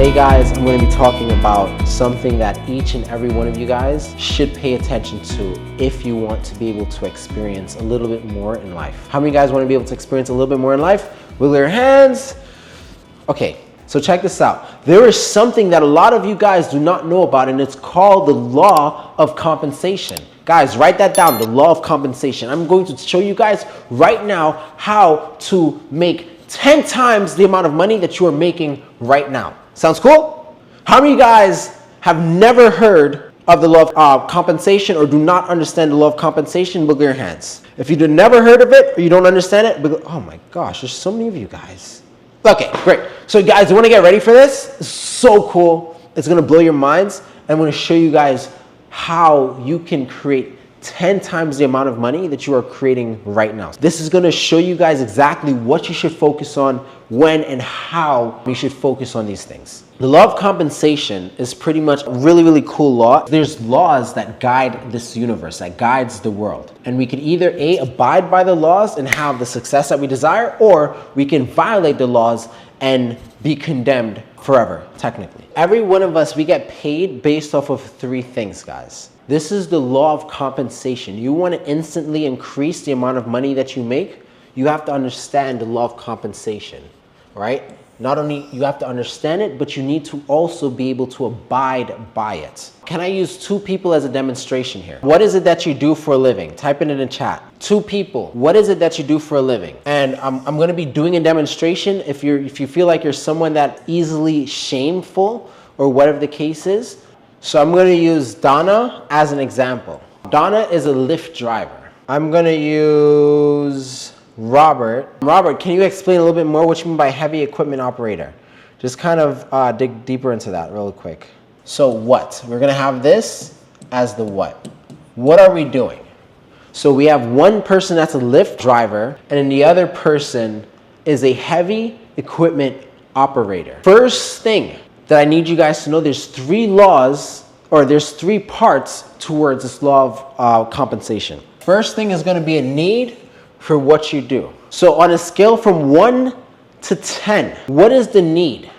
Today, guys, I'm going to be talking about something that each and every one of you guys should pay attention to if you want to be able to experience a little bit more in life. How many of you guys want to be able to experience a little bit more in life? Wiggle your hands. Okay, so check this out. There is something that a lot of you guys do not know about, and it's called the law of compensation. Guys, write that down, the law of compensation. I'm going to show you guys right now how to make 10 times the amount of money that you are making right now. Sounds cool? How many of you guys have never heard of the law of compensation or do not understand the law of compensation? Wiggle your hands. If you never heard of it or you don't understand it, oh my gosh, there's so many of you guys. Okay, great. So guys, you want to get ready for this? It's so cool. It's going to blow your minds. I'm going to show you guys how you can create 10 times the amount of money that you are creating right now. This is going to show you guys exactly what you should focus on, when and how you should focus on these things. The law of compensation is pretty much a really cool law. There's laws that guide this universe, that guides the world. And we can either A, abide by the laws and have the success that we desire, or we can violate the laws and be condemned forever, technically. Every one of us, we get paid based off of 3 things, guys. This is the law of compensation. You want to instantly increase the amount of money that you make, you have to understand the law of compensation, right? Not only you have to understand it, but you need to also be able to abide by it. Can I use 2 people as a demonstration here? What is it that you do for a living? Type it in the chat. 2 people. What is it that you do for a living? And I'm going to be doing a demonstration. If you feel like you're someone that easily shameful or whatever the case is. So I'm going to use Donna as an example. Donna is a Lyft driver. I'm going to use Robert. Robert, can you explain a little bit more what you mean by heavy equipment operator? Just kind of dig deeper into that real quick. So what? We're going to have this as the what. What are we doing? So we have one person that's a Lyft driver, and then the other person is a heavy equipment operator. First thing that I need you guys to know, there's 3 laws, or there's 3 parts towards this law of compensation. First thing is going to be a need for what you do. So on a scale from 1 to 10, what is the need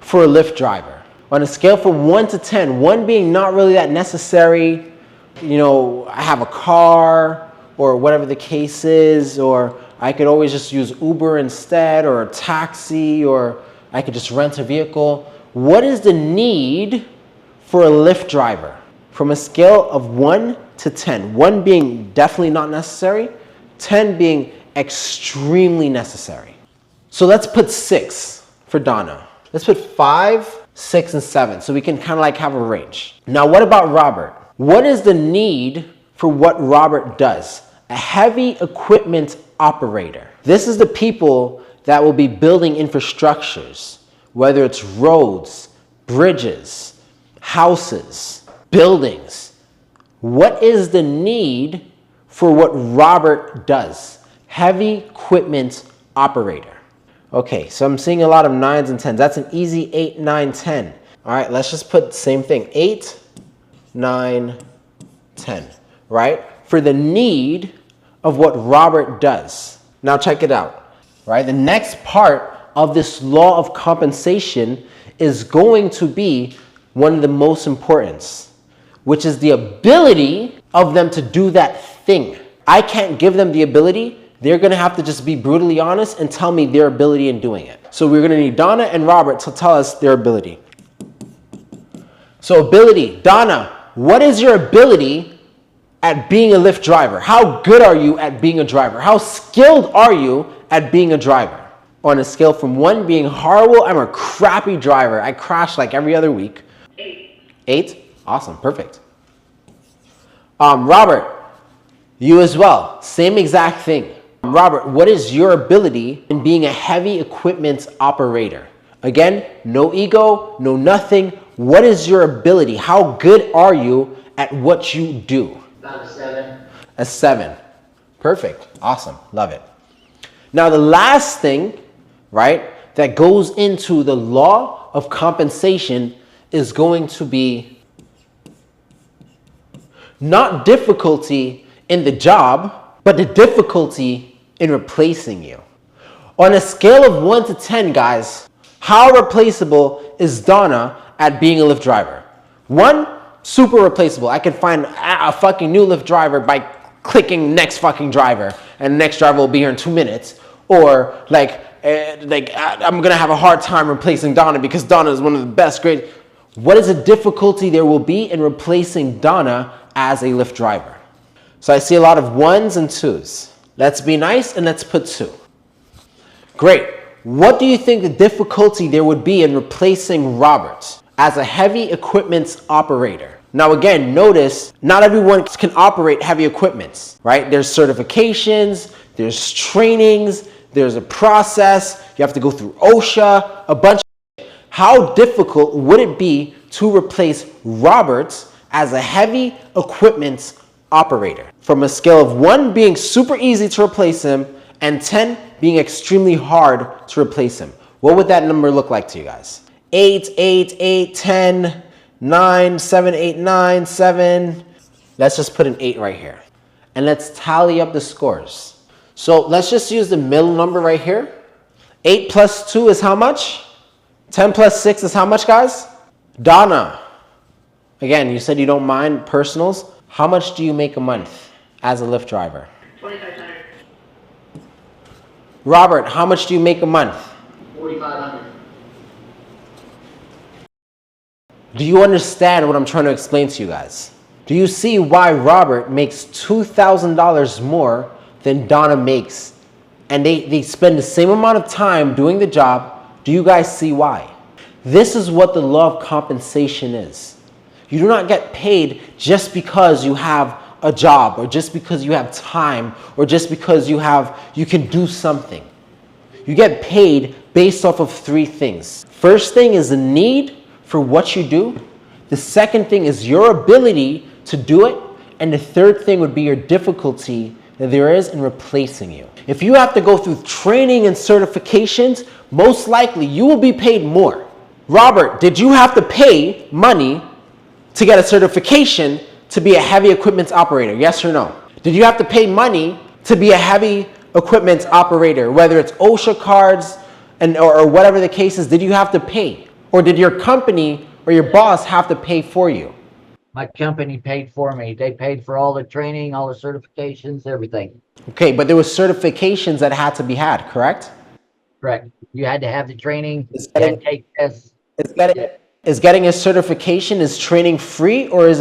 for a Lyft driver? On a scale from 1 to 10, 1 being not really that necessary, you know, I have a car or whatever the case is, or I could always just use Uber instead, or a taxi, or I could just rent a vehicle. What is the need for a Lyft driver? From a scale of 1 to 10, 1 being definitely not necessary, 10 being extremely necessary. So let's put 6 for Donna. Let's put 5, 6, and 7, so we can kind of like have a range. Now, what about Robert? What is the need for what Robert does? A heavy equipment operator. This is the people that will be building infrastructures, whether it's roads, bridges, houses, buildings. What is the need for what Robert does? Heavy equipment operator. Okay, so I'm seeing a lot of 9s and 10s. That's an easy 8, 9, 10. All right, let's just put the same thing. 8, 9, 10, right? For the need of what Robert does. Now check it out, right? The next part of this law of compensation is going to be one of the most important, which is the ability of them to do that thing. I can't give them the ability. They're going to have to just be brutally honest and tell me their ability in doing it. So we're going to need Donna and Robert to tell us their ability. So ability, Donna, what is your ability at being a Lyft driver? How good are you at being a driver? How skilled are you at being a driver? On a scale from 1 being horrible, I'm a crappy driver. I crash like every other week. 8. 8? Awesome, perfect. Robert, you as well, same exact thing. Robert, what is your ability in being a heavy equipment operator? Again, no ego, no nothing. What is your ability? How good are you at what you do? About a 7. A 7. Perfect. Awesome. Love it. Now, the last thing, right, that goes into the law of compensation is going to be not difficulty in the job, but the difficulty in replacing you. On a scale of 1 to 10, guys, How replaceable is Donna at being a Lyft driver? One, super replaceable. I can find a fucking new Lyft driver by clicking next fucking driver, and the next driver will be here in 2 minutes. Or I'm gonna have a hard time replacing Donna because Donna is one of the best, great. What is the difficulty there will be in replacing Donna as a Lyft driver? So I see a lot of 1s and 2s. Let's be nice and let's put 2. Great. What do you think the difficulty there would be in replacing Robert as a heavy equipment operator? Now again, notice not everyone can operate heavy equipment, right? There's certifications, there's trainings, there's a process, you have to go through OSHA, a bunch of shit. How difficult would it be to replace Robert as a heavy equipment operator? From a scale of 1 being super easy to replace him and 10 being extremely hard to replace him. What would that number look like to you guys? 8, 8, 8, 10, 9, 7, 8, 9, 7. Let's just put an 8 right here. And let's tally up the scores. So let's just use the middle number right here. 8 plus 2 is how much? 10 plus 6 is how much, guys? Donna. Again, you said you don't mind personals. How much do you make a month as a Lyft driver? $2,500. Robert, how much do you make a month? $4,500. Do you understand what I'm trying to explain to you guys? Do you see why Robert makes $2,000 more than Donna makes? And they spend the same amount of time doing the job. Do you guys see why? This is what the law of compensation is. You do not get paid just because you have a job, or just because you have time, or just because you can do something. You get paid based off of 3 things. First thing is the need for what you do. The second thing is your ability to do it. And the third thing would be your difficulty that there is in replacing you. If you have to go through training and certifications, most likely you will be paid more. Robert, did you have to pay money to get a certification to be a heavy equipment operator? Yes or no? Did you have to pay money to be a heavy equipment operator? Whether it's OSHA cards or whatever the case is, did you have to pay? Or did your company or your boss have to pay for you? My company paid for me. They paid for all the training, all the certifications, everything. Okay, but there were certifications that had to be had, correct? Correct. You had to have the training, you had to take tests. Is getting a certification, is training free, or does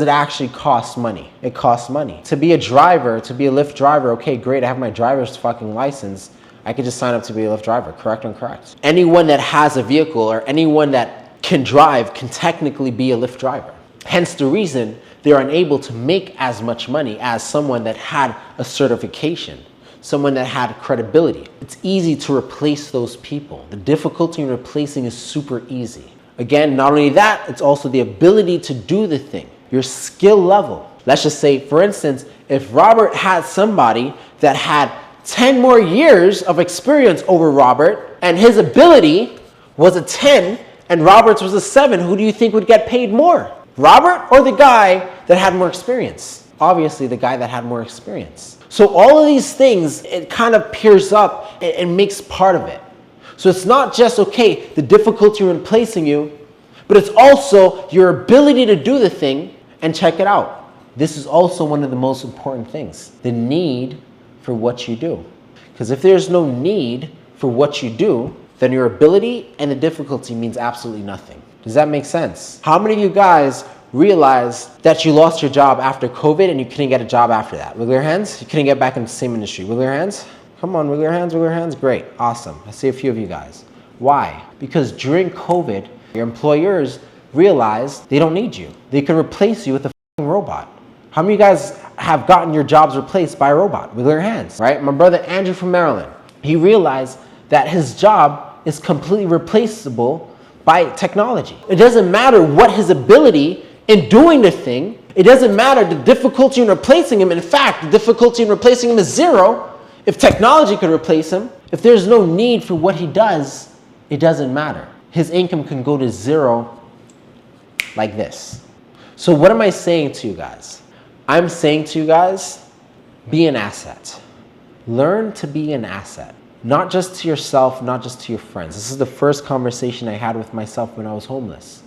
it actually cost money? It costs money. To be a driver, to be a Lyft driver, okay, great, I have my driver's fucking license. I could just sign up to be a Lyft driver, correct or incorrect? Anyone that has a vehicle or anyone that can drive can technically be a Lyft driver. Hence the reason they're unable to make as much money as someone that had a certification, someone that had credibility. It's easy to replace those people. The difficulty in replacing is super easy. Again, not only that, it's also the ability to do the thing, your skill level. Let's just say, for instance, if Robert had somebody that had 10 more years of experience over Robert, and his ability was a 10, and Robert's was a 7, who do you think would get paid more? Robert or the guy that had more experience? Obviously, the guy that had more experience. So all of these things, it kind of peers up and makes part of it. So it's not just, okay, the difficulty in replacing you, but it's also your ability to do the thing. And check it out. This is also one of the most important things, the need for what you do. Because if there's no need for what you do, then your ability and the difficulty means absolutely nothing. Does that make sense? How many of you guys realized that you lost your job after COVID and you couldn't get a job after that? Wiggle your hands. You couldn't get back in the same industry. Wiggle your hands. Come on, wiggle your hands, wiggle your hands. Great, awesome. I see a few of you guys. Why? Because during COVID, your employers realized they don't need you. They could replace you with a fucking robot. How many of you guys have gotten your jobs replaced by a robot? Wiggle your hands, right? My brother Andrew from Maryland, he realized that his job is completely replaceable by technology. It doesn't matter what his ability in doing the thing. It doesn't matter the difficulty in replacing him. In fact, the difficulty in replacing him is 0. If technology could replace him, if there's no need for what he does, it doesn't matter. His income can go to 0 like this. So what am I saying to you guys? I'm saying to you guys, be an asset. Learn to be an asset. Not just to yourself, not just to your friends. This is the first conversation I had with myself when I was homeless.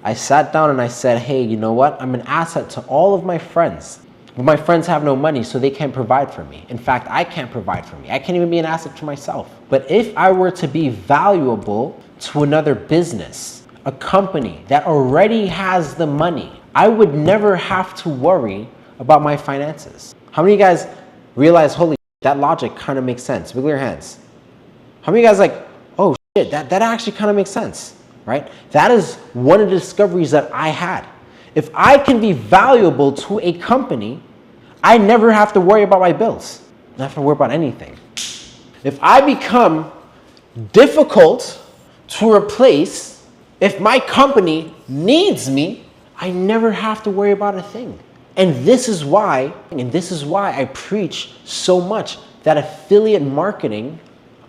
I sat down and I said, hey, you know what? I'm an asset to all of my friends. But my friends have no money, so they can't provide for me. In fact, I can't provide for me. I can't even be an asset to myself. But if I were to be valuable to another business, a company that already has the money, I would never have to worry about my finances. How many of you guys realize, holy shit, that logic kind of makes sense? Wiggle your hands. How many of you guys like, oh shit, that actually kind of makes sense, right? That is one of the discoveries that I had. If I can be valuable to a company, I never have to worry about my bills. I don't have to worry about anything. If I become difficult to replace, if my company needs me, I never have to worry about a thing. And this is why I preach so much that affiliate marketing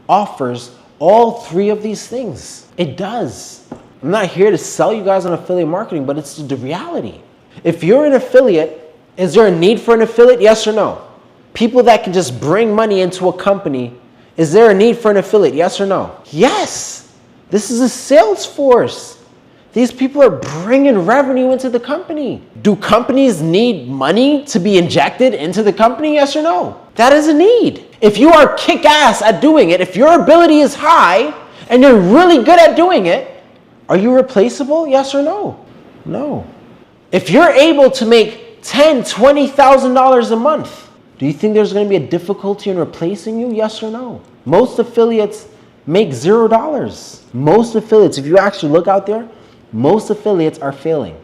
offers all three of these things. It does. I'm not here to sell you guys on affiliate marketing, but it's the reality. If you're an affiliate, is there a need for an affiliate? Yes or no? People that can just bring money into a company, is there a need for an affiliate? Yes or no? Yes. This is a sales force. These people are bringing revenue into the company. Do companies need money to be injected into the company? Yes or no? That is a need. If you are kick-ass at doing it, if your ability is high and you're really good at doing it, are you replaceable? Yes or no? No. If you're able to make $10,000, $20,000 a month, do you think there's going to be a difficulty in replacing you? Yes or no? Most affiliates make $0. Most affiliates, if you actually look out there, most affiliates are failing.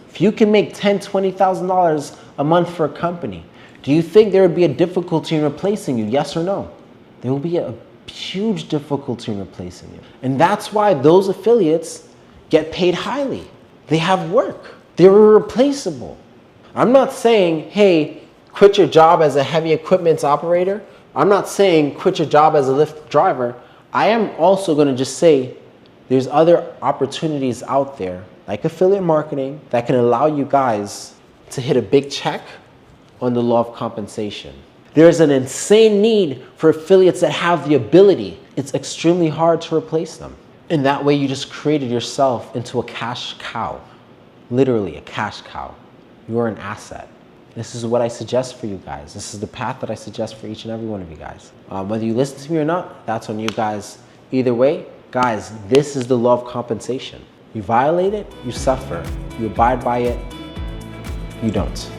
If you can make $10,000, $20,000 a month for a company, do you think there would be a difficulty in replacing you? Yes or no? There will be a huge difficulty in replacing you. And that's why those affiliates get paid highly. They have work. They're irreplaceable. I'm not saying, hey, quit your job as a heavy equipment operator. I'm not saying quit your job as a Lyft driver. I am also going to just say there's other opportunities out there, like affiliate marketing, that can allow you guys to hit a big check on the law of compensation. There's an insane need for affiliates that have the ability. It's extremely hard to replace them. And that way you just created yourself into a cash cow. Literally a cash cow. You are an asset. This is what I suggest for you guys. This is the path that I suggest for each and every one of you guys. Whether you listen to me or not, that's on you guys. Either way, guys, this is the law of compensation. You violate it, you suffer. You abide by it, you don't.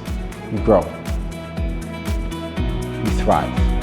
You grow. You thrive.